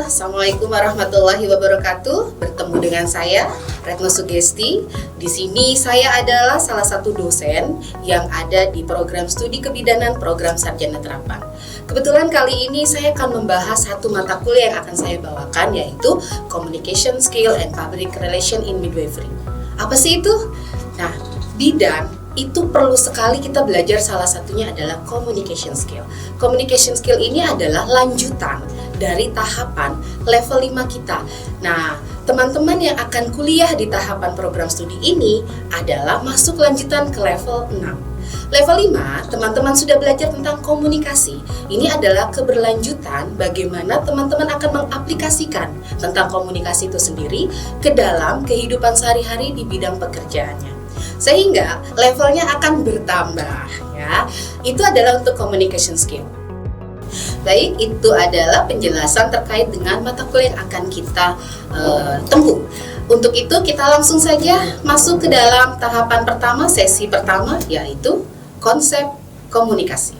Assalamualaikum warahmatullahi wabarakatuh. Bertemu dengan saya, Retno Sugesti. Di sini saya adalah salah satu dosen yang ada di program studi kebidanan program sarjana terapan. Kebetulan kali ini saya akan membahas satu mata kuliah yang akan saya bawakan, yaitu Communication Skill and Public Relation in Midwifery. Apa sih itu? Nah, bidan itu perlu sekali kita belajar, salah satunya adalah communication skill. Communication skill ini adalah lanjutan dari tahapan level 5 kita. Nah, teman-teman yang akan kuliah di tahapan program studi ini adalah masuk lanjutan ke level 6. Level 5, teman-teman sudah belajar tentang komunikasi. Ini adalah keberlanjutan bagaimana teman-teman akan mengaplikasikan tentang komunikasi itu sendiri ke dalam kehidupan sehari-hari di bidang pekerjaannya. Sehingga levelnya akan bertambah, ya. Itu adalah untuk communication skill. Baik, itu adalah penjelasan terkait dengan mata kuliah yang akan kita tempuh. Untuk itu kita langsung saja masuk ke dalam tahapan pertama, sesi pertama, yaitu konsep komunikasi.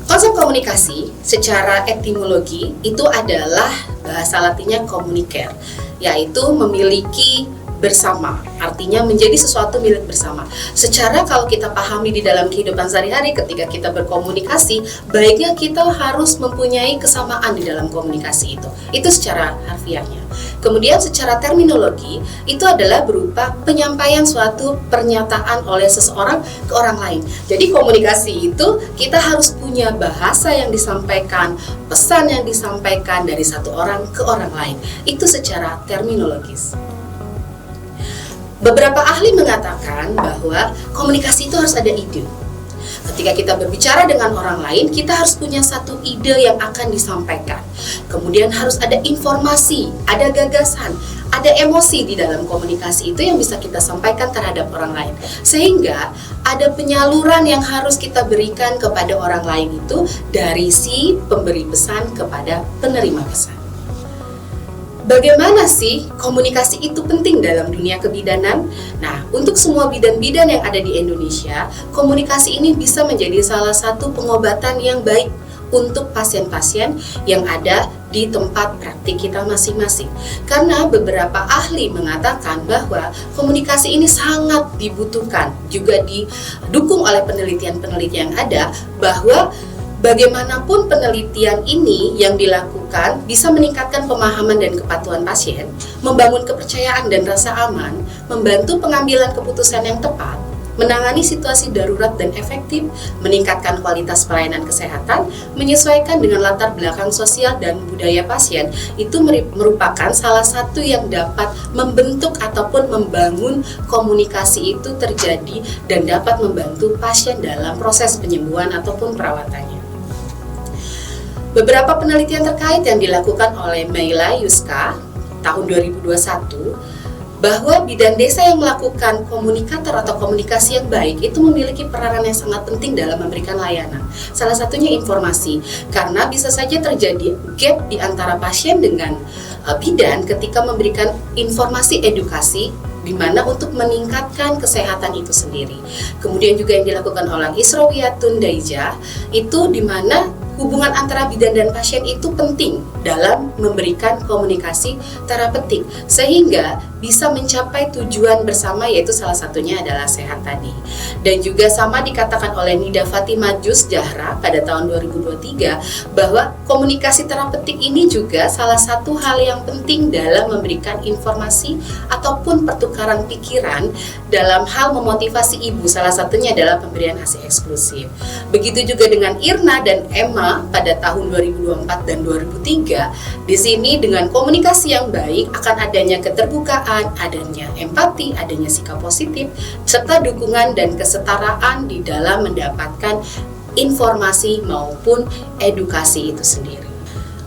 Konsep komunikasi secara etimologi itu adalah bahasa Latinnya communicare, yaitu memiliki bersama, artinya menjadi sesuatu milik bersama. Secara kalau kita pahami di dalam kehidupan sehari-hari ketika kita berkomunikasi, baiknya kita harus mempunyai kesamaan di dalam komunikasi itu. Itu secara harfiahnya. Kemudian secara terminologi, itu adalah berupa penyampaian suatu pernyataan oleh seseorang ke orang lain. Jadi komunikasi itu kita harus punya bahasa yang disampaikan, pesan yang disampaikan dari satu orang ke orang lain. Itu secara terminologis. Beberapa ahli mengatakan bahwa komunikasi itu harus ada ide. Ketika kita berbicara dengan orang lain, kita harus punya satu ide yang akan disampaikan. Kemudian harus ada informasi, ada gagasan, ada emosi di dalam komunikasi itu yang bisa kita sampaikan terhadap orang lain. Sehingga ada penyaluran yang harus kita berikan kepada orang lain itu dari si pemberi pesan kepada penerima pesan. Bagaimana sih komunikasi itu penting dalam dunia kebidanan? Nah, untuk semua bidan-bidan yang ada di Indonesia, komunikasi ini bisa menjadi salah satu pengobatan yang baik untuk pasien-pasien yang ada di tempat praktik kita masing-masing. Karena beberapa ahli mengatakan bahwa komunikasi ini sangat dibutuhkan, juga didukung oleh penelitian-penelitian yang ada, bahwa bagaimanapun penelitian ini yang dilakukan bisa meningkatkan pemahaman dan kepatuhan pasien, membangun kepercayaan dan rasa aman, membantu pengambilan keputusan yang tepat, menangani situasi darurat dan efektif, meningkatkan kualitas pelayanan kesehatan, menyesuaikan dengan latar belakang sosial dan budaya pasien. Itu merupakan salah satu yang dapat membentuk ataupun membangun komunikasi itu terjadi dan dapat membantu pasien dalam proses penyembuhan ataupun perawatannya. Beberapa penelitian terkait yang dilakukan oleh Meila Yuska tahun 2021 bahwa bidan desa yang melakukan komunikator atau komunikasi yang baik itu memiliki peranan yang sangat penting dalam memberikan layanan. Salah satunya informasi, karena bisa saja terjadi gap di antara pasien dengan bidan ketika memberikan informasi edukasi di mana untuk meningkatkan kesehatan itu sendiri. Kemudian juga yang dilakukan oleh Israwiyatun Daija itu di mana hubungan antara bidan dan pasien itu penting dalam memberikan komunikasi terapeutik sehingga bisa mencapai tujuan bersama, yaitu salah satunya adalah sehat tadi. Dan juga sama dikatakan oleh Nida Fatimah Jus Jahra pada tahun 2023 bahwa komunikasi terapeutik ini juga salah satu hal yang penting dalam memberikan informasi ataupun pertukaran pikiran dalam hal memotivasi ibu, salah satunya adalah pemberian ASI eksklusif. Begitu juga dengan Irna dan Emma pada tahun 2024 dan 2003. Di sini dengan komunikasi yang baik akan adanya keterbukaan, adanya empati, adanya sikap positif, serta dukungan dan kesetaraan di dalam mendapatkan informasi maupun edukasi itu sendiri.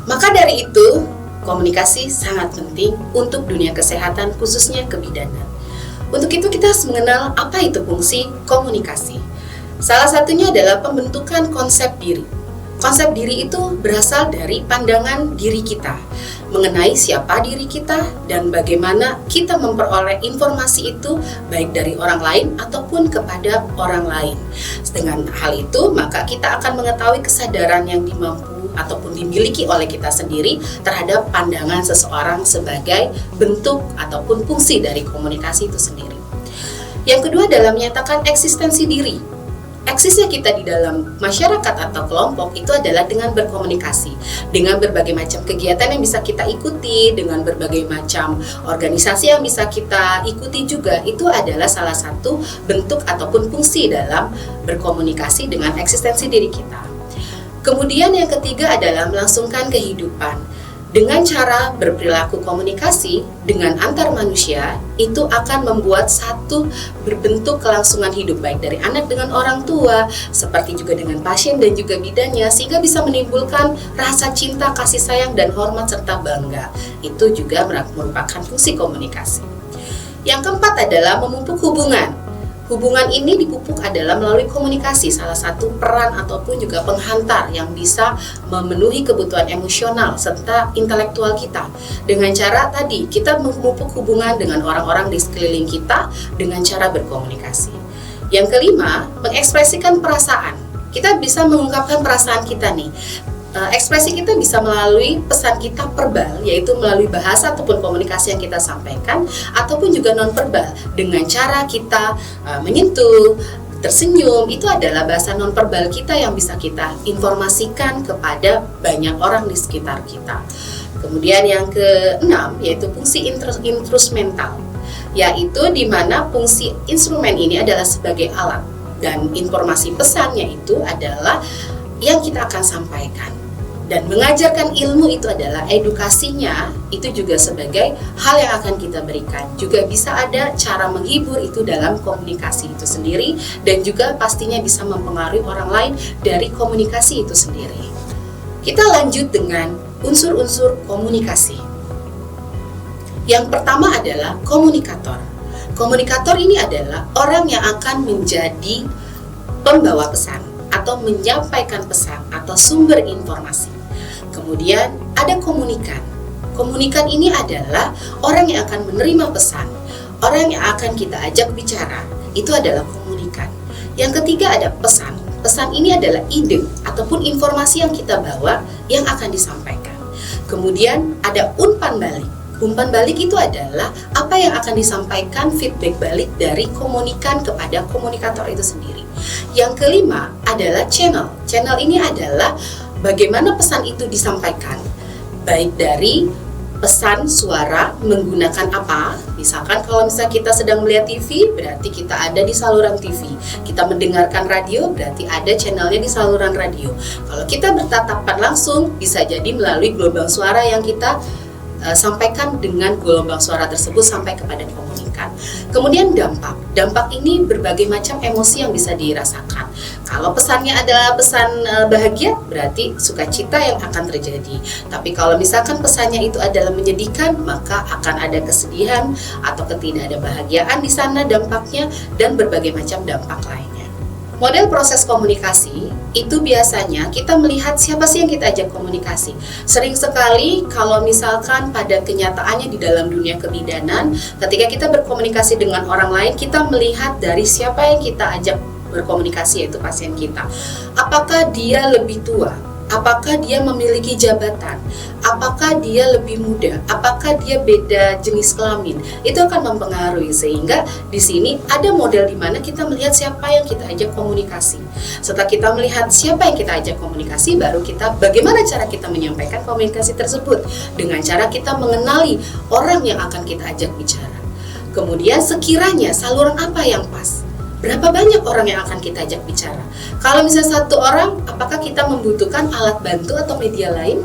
Maka dari itu, komunikasi sangat penting untuk dunia kesehatan, khususnya kebidanan. Untuk itu kita harus mengenal apa itu fungsi komunikasi. Salah satunya adalah pembentukan konsep diri. Konsep diri itu berasal dari pandangan diri kita, mengenai siapa diri kita dan bagaimana kita memperoleh informasi itu baik dari orang lain ataupun kepada orang lain. Dengan hal itu, maka kita akan mengetahui kesadaran yang dimampu ataupun dimiliki oleh kita sendiri terhadap pandangan seseorang sebagai bentuk ataupun fungsi dari komunikasi itu sendiri. Yang kedua adalah menyatakan eksistensi diri. Eksisnya kita di dalam masyarakat atau kelompok itu adalah dengan berkomunikasi, dengan berbagai macam kegiatan yang bisa kita ikuti, dengan berbagai macam organisasi yang bisa kita ikuti juga. Itu adalah salah satu bentuk ataupun fungsi dalam berkomunikasi dengan eksistensi diri kita. Kemudian yang ketiga adalah melangsungkan kehidupan. Dengan cara berperilaku komunikasi dengan antar manusia, itu akan membuat satu berbentuk kelangsungan hidup baik dari anak dengan orang tua, seperti juga dengan pasien dan juga bidannya, sehingga bisa menimbulkan rasa cinta, kasih sayang, dan hormat serta bangga. Itu juga merupakan fungsi komunikasi. Yang keempat adalah memupuk hubungan. Hubungan ini dipupuk adalah melalui komunikasi, salah satu peran ataupun juga penghantar yang bisa memenuhi kebutuhan emosional serta intelektual kita. Dengan cara tadi, kita memupuk hubungan dengan orang-orang di sekeliling kita dengan cara berkomunikasi. Yang kelima, mengekspresikan perasaan. Kita bisa mengungkapkan perasaan kita nih. Ekspresi kita bisa melalui pesan kita verbal, yaitu melalui bahasa ataupun komunikasi yang kita sampaikan, ataupun juga non-verbal dengan cara kita menyentuh, tersenyum. Itu adalah bahasa non-verbal kita yang bisa kita informasikan kepada banyak orang di sekitar kita. Kemudian yang keenam, yaitu fungsi instrumental, yaitu di mana fungsi instrumen ini adalah sebagai alat, dan informasi pesannya itu adalah yang kita akan sampaikan. Dan mengajarkan ilmu itu adalah edukasinya, itu juga sebagai hal yang akan kita berikan. Juga bisa ada cara menghibur itu dalam komunikasi itu sendiri, dan juga pastinya bisa mempengaruhi orang lain dari komunikasi itu sendiri. Kita lanjut dengan unsur-unsur komunikasi. Yang pertama adalah komunikator. Komunikator ini adalah orang yang akan menjadi pembawa pesan atau menyampaikan pesan atau sumber informasi. Kemudian ada komunikan. Komunikan ini adalah orang yang akan menerima pesan, orang yang akan kita ajak bicara. Itu adalah komunikan. Yang ketiga ada pesan. Pesan ini adalah ide ataupun informasi yang kita bawa yang akan disampaikan. Kemudian ada umpan balik. Umpan balik itu adalah apa yang akan disampaikan, feedback balik dari komunikan kepada komunikator itu sendiri. Yang kelima adalah channel. Channel ini adalah bagaimana pesan itu disampaikan, baik dari pesan suara menggunakan apa. Misalkan kalau misalnya kita sedang melihat TV, berarti kita ada di saluran TV. Kita mendengarkan radio, berarti ada channelnya di saluran radio. Kalau kita bertatapan langsung, bisa jadi melalui gelombang suara yang kita sampaikan dengan gelombang suara tersebut sampai kepada komunikan. Kemudian dampak. Dampak ini berbagai macam emosi yang bisa dirasakan. Kalau pesannya adalah pesan bahagia, berarti sukacita yang akan terjadi. Tapi kalau misalkan pesannya itu adalah menyedihkan, maka akan ada kesedihan atau ketidakbahagiaan di sana dampaknya, dan berbagai macam dampak lainnya. Model proses komunikasi itu biasanya kita melihat siapa sih yang kita ajak komunikasi. Sering sekali kalau misalkan pada kenyataannya di dalam dunia kebidanan, ketika kita berkomunikasi dengan orang lain, kita melihat dari siapa yang kita ajak berkomunikasi, yaitu pasien kita. Apakah dia lebih tua? Apakah dia memiliki jabatan? Apakah dia lebih muda? Apakah dia beda jenis kelamin? Itu akan mempengaruhi, sehingga di sini ada model di mana kita melihat siapa yang kita ajak komunikasi. Setelah kita melihat siapa yang kita ajak komunikasi, baru kita bagaimana cara kita menyampaikan komunikasi tersebut, dengan cara kita mengenali orang yang akan kita ajak bicara. Kemudian sekiranya saluran apa yang pas? Berapa banyak orang yang akan kita ajak bicara? Kalau misalnya satu orang, apakah kita membutuhkan alat bantu atau media lain?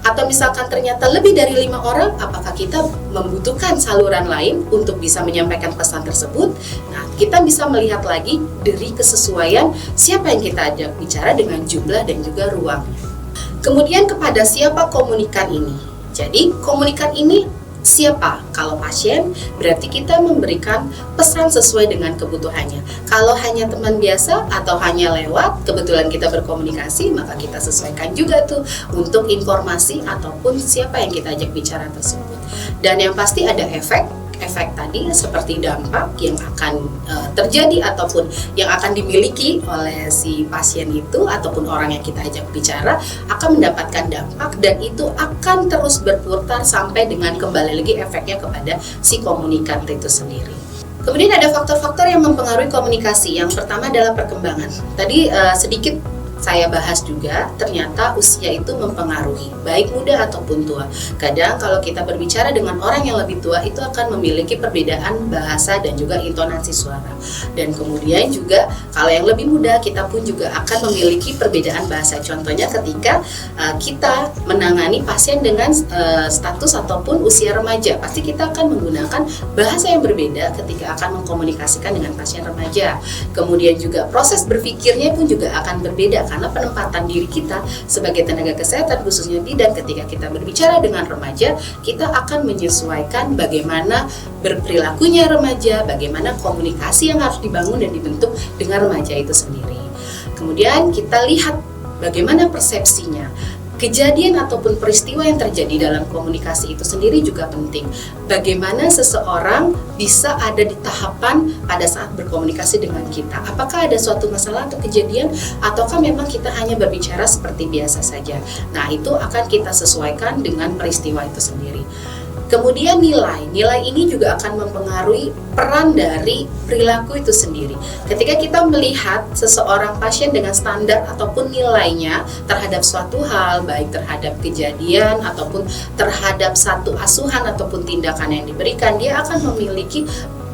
Atau misalkan ternyata lebih dari 5 orang, apakah kita membutuhkan saluran lain untuk bisa menyampaikan pesan tersebut? Nah, kita bisa melihat lagi dari kesesuaian siapa yang kita ajak bicara dengan jumlah dan juga ruangnya. Kemudian kepada siapa komunikan ini? Jadi komunikan ini siapa? Kalau pasien, berarti kita memberikan pesan sesuai dengan kebutuhannya. Kalau hanya teman biasa atau hanya lewat, kebetulan kita berkomunikasi, maka kita sesuaikan juga tuh untuk informasi ataupun siapa yang kita ajak bicara tersebut. Dan yang pasti ada efek tadi seperti dampak yang akan terjadi ataupun yang akan dimiliki oleh si pasien itu ataupun orang yang kita ajak bicara akan mendapatkan dampak, dan itu akan terus berputar sampai dengan kembali lagi efeknya kepada si komunikan itu sendiri. Kemudian ada faktor-faktor yang mempengaruhi komunikasi. Yang pertama adalah perkembangan. Tadi sedikit saya bahas juga, ternyata usia itu mempengaruhi, baik muda ataupun tua. Kadang kalau kita berbicara dengan orang yang lebih tua, itu akan memiliki perbedaan bahasa dan juga intonasi suara. Dan kemudian juga kalau yang lebih muda, kita pun juga akan memiliki perbedaan bahasa. Contohnya ketika kita menangani pasien dengan status ataupun usia remaja, pasti kita akan menggunakan bahasa yang berbeda ketika akan mengkomunikasikan dengan pasien remaja. Kemudian juga proses berpikirnya pun juga akan berbeda, karena penempatan diri kita sebagai tenaga kesehatan khususnya bidan ketika kita berbicara dengan remaja, kita akan menyesuaikan bagaimana berperilakunya remaja, bagaimana komunikasi yang harus dibangun dan dibentuk dengan remaja itu sendiri. Kemudian kita lihat bagaimana persepsinya. Kejadian ataupun peristiwa yang terjadi dalam komunikasi itu sendiri juga penting. Bagaimana seseorang bisa ada di tahapan pada saat berkomunikasi dengan kita. Apakah ada suatu masalah atau kejadian, ataukah memang kita hanya berbicara seperti biasa saja. Nah, itu akan kita sesuaikan dengan peristiwa itu sendiri. Kemudian nilai ini juga akan mempengaruhi peran dari perilaku itu sendiri. Ketika kita melihat seseorang pasien dengan standar ataupun nilainya terhadap suatu hal, baik terhadap kejadian ataupun terhadap satu asuhan ataupun tindakan yang diberikan, dia akan memiliki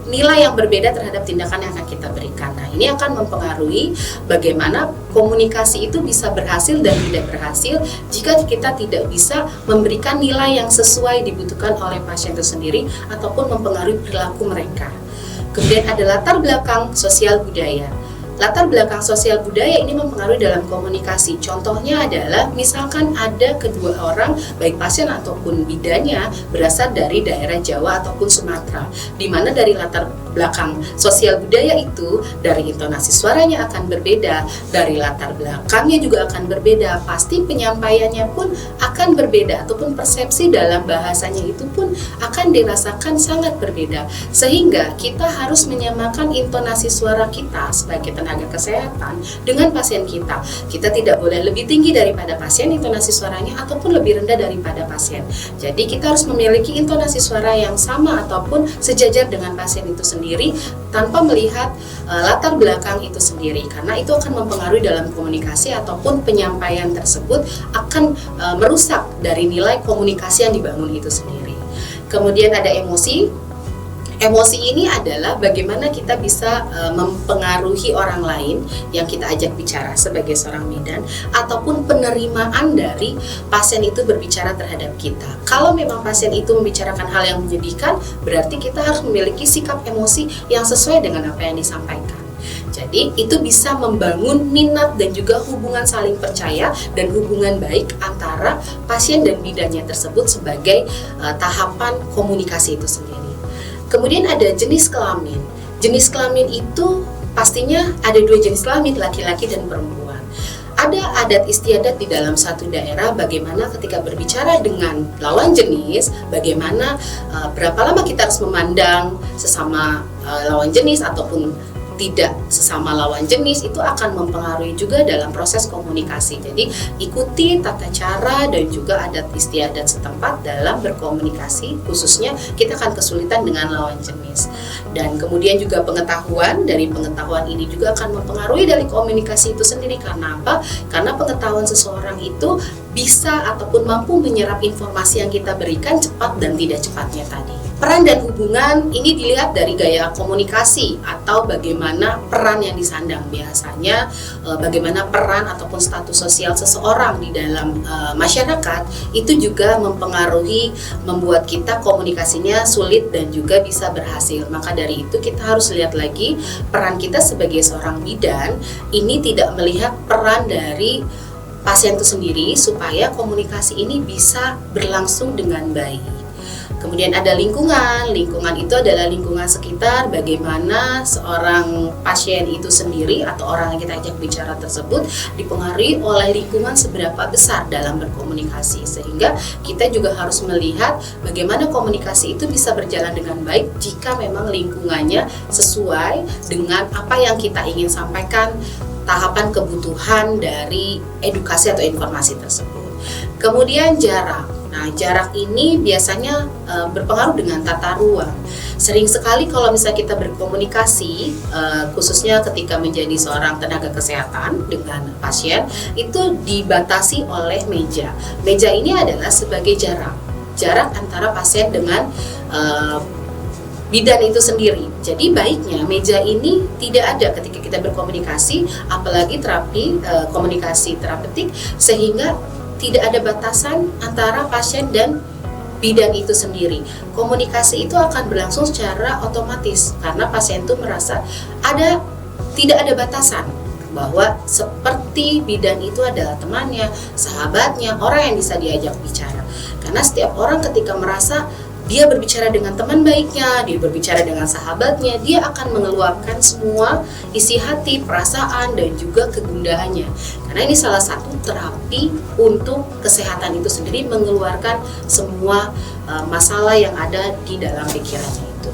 nilai yang berbeda terhadap tindakan yang akan kita berikan. Nah, ini akan mempengaruhi bagaimana komunikasi itu bisa berhasil dan tidak berhasil jika kita tidak bisa memberikan nilai yang sesuai dibutuhkan oleh pasien itu sendiri ataupun mempengaruhi perilaku mereka. Kemudian ada latar belakang sosial budaya. Latar belakang sosial budaya ini mempengaruhi dalam komunikasi. Contohnya adalah misalkan ada kedua orang, baik pasien ataupun bidannya, berasal dari daerah Jawa ataupun Sumatera, di mana dari latar belakang sosial budaya itu, dari intonasi suaranya akan berbeda, dari latar belakangnya juga akan berbeda, pasti penyampaiannya pun akan berbeda, ataupun persepsi dalam bahasanya itu pun akan dirasakan sangat berbeda, sehingga kita harus menyamakan intonasi suara kita sebagai tenaga kesehatan dengan pasien kita. Kita tidak boleh lebih tinggi daripada pasien intonasi suaranya ataupun lebih rendah daripada pasien. Jadi kita harus memiliki intonasi suara yang sama ataupun sejajar dengan pasien itu sendiri tanpa melihat latar belakang itu sendiri, karena itu akan mempengaruhi dalam komunikasi ataupun penyampaian tersebut akan merusak dari nilai komunikasi yang dibangun itu sendiri. Kemudian ada emosi. Emosi ini adalah bagaimana kita bisa mempengaruhi orang lain yang kita ajak bicara sebagai seorang bidan, ataupun penerimaan dari pasien itu berbicara terhadap kita. Kalau memang pasien itu membicarakan hal yang menyedihkan, berarti kita harus memiliki sikap emosi yang sesuai dengan apa yang disampaikan. Jadi itu bisa membangun minat dan juga hubungan saling percaya dan hubungan baik antara pasien dan bidannya tersebut sebagai tahapan komunikasi itu sendiri. Kemudian ada jenis kelamin. Jenis kelamin itu pastinya ada dua jenis kelamin, laki-laki dan perempuan. Ada adat istiadat di dalam satu daerah bagaimana ketika berbicara dengan lawan jenis, bagaimana berapa lama kita harus memandang sesama lawan jenis ataupun tidak sesama lawan jenis, itu akan mempengaruhi juga dalam proses komunikasi. Jadi ikuti tata cara dan juga adat istiadat setempat dalam berkomunikasi, khususnya kita akan kesulitan dengan lawan jenis. Dan kemudian juga pengetahuan, dari pengetahuan ini juga akan mempengaruhi dari komunikasi itu sendiri. Karena apa? Karena pengetahuan seseorang itu bisa ataupun mampu menyerap informasi yang kita berikan cepat dan tidak cepatnya tadi. Peran dan hubungan ini dilihat dari gaya komunikasi atau bagaimana peran yang disandang. Biasanya bagaimana peran ataupun status sosial seseorang di dalam masyarakat itu juga mempengaruhi, membuat kita komunikasinya sulit dan juga bisa berhasil. Maka dari itu kita harus lihat lagi peran kita sebagai seorang bidan ini tidak melihat peran dari pasien itu sendiri supaya komunikasi ini bisa berlangsung dengan baik. Kemudian ada lingkungan. Lingkungan itu adalah lingkungan sekitar, bagaimana seorang pasien itu sendiri atau orang yang kita ajak bicara tersebut dipengaruhi oleh lingkungan seberapa besar dalam berkomunikasi. Sehingga kita juga harus melihat bagaimana komunikasi itu bisa berjalan dengan baik jika memang lingkungannya sesuai dengan apa yang kita ingin sampaikan, tahapan kebutuhan dari edukasi atau informasi tersebut. Kemudian jarak. Nah, jarak ini biasanya berpengaruh dengan tata ruang. Sering sekali kalau misalnya kita berkomunikasi, khususnya ketika menjadi seorang tenaga kesehatan dengan pasien, itu dibatasi oleh meja. Meja ini adalah sebagai jarak antara pasien dengan bidan itu sendiri. Jadi baiknya meja ini tidak ada ketika kita berkomunikasi, apalagi terapi komunikasi terapeutik, sehingga tidak ada batasan antara pasien dan bidan itu sendiri. Komunikasi itu akan berlangsung secara otomatis karena pasien itu merasa tidak ada batasan, bahwa seperti bidan itu adalah temannya, sahabatnya, orang yang bisa diajak bicara. Karena setiap orang ketika merasa dia berbicara dengan teman baiknya, dia berbicara dengan sahabatnya, dia akan mengeluarkan semua isi hati, perasaan, dan juga kegundahannya. Karena ini salah satu terapi untuk kesehatan itu sendiri, mengeluarkan semua masalah yang ada di dalam pikirannya itu.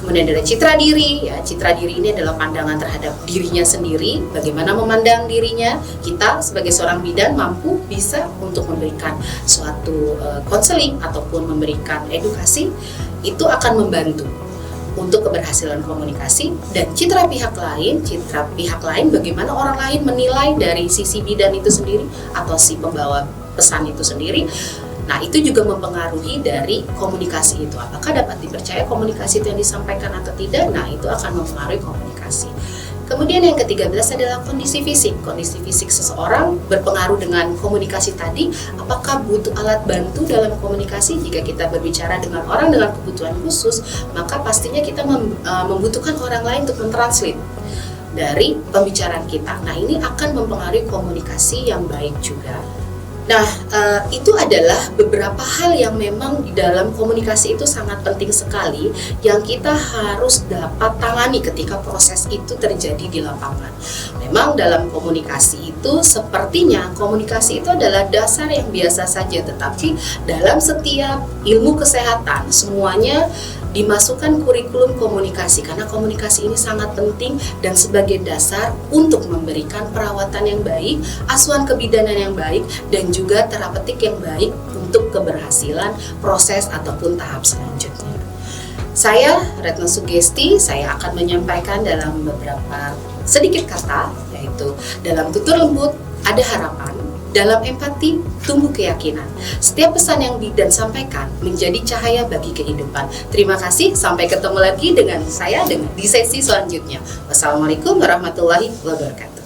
Kemudian ada citra diri, ya, citra diri ini adalah pandangan terhadap dirinya sendiri, bagaimana memandang dirinya. Kita sebagai seorang bidan mampu bisa untuk memberikan suatu konseling ataupun memberikan edukasi, itu akan membantu untuk keberhasilan komunikasi. Dan citra pihak lain bagaimana orang lain menilai dari sisi bidan itu sendiri atau si pembawa pesan itu sendiri. Nah, itu juga mempengaruhi dari komunikasi itu. Apakah dapat dipercaya komunikasi itu yang disampaikan atau tidak? Nah, itu akan mempengaruhi komunikasi. Kemudian yang ke-13 adalah kondisi fisik. Kondisi fisik seseorang berpengaruh dengan komunikasi tadi. Apakah butuh alat bantu dalam komunikasi? Jika kita berbicara dengan orang dengan kebutuhan khusus, maka pastinya kita membutuhkan orang lain untuk mentranslate dari pembicaraan kita. Nah, ini akan mempengaruhi komunikasi yang baik juga. Nah, itu adalah beberapa hal yang memang di dalam komunikasi itu sangat penting sekali, yang kita harus dapat tangani ketika proses itu terjadi di lapangan. Memang dalam komunikasi itu sepertinya komunikasi itu adalah dasar yang biasa saja, tetapi dalam setiap ilmu kesehatan semuanya dimasukkan kurikulum komunikasi, karena komunikasi ini sangat penting dan sebagai dasar untuk memberikan perawatan yang baik, asuhan kebidanan yang baik, dan juga terapeutik yang baik untuk keberhasilan proses ataupun tahap selanjutnya. Saya, Retno Sugesti, saya akan menyampaikan dalam beberapa sedikit kata, yaitu dalam tutur lembut ada harapan, dalam empati tumbuh keyakinan. Setiap pesan yang bidan sampaikan menjadi cahaya bagi kehidupan. Terima kasih, sampai ketemu lagi dengan saya di sesi selanjutnya. Wassalamualaikum warahmatullahi wabarakatuh.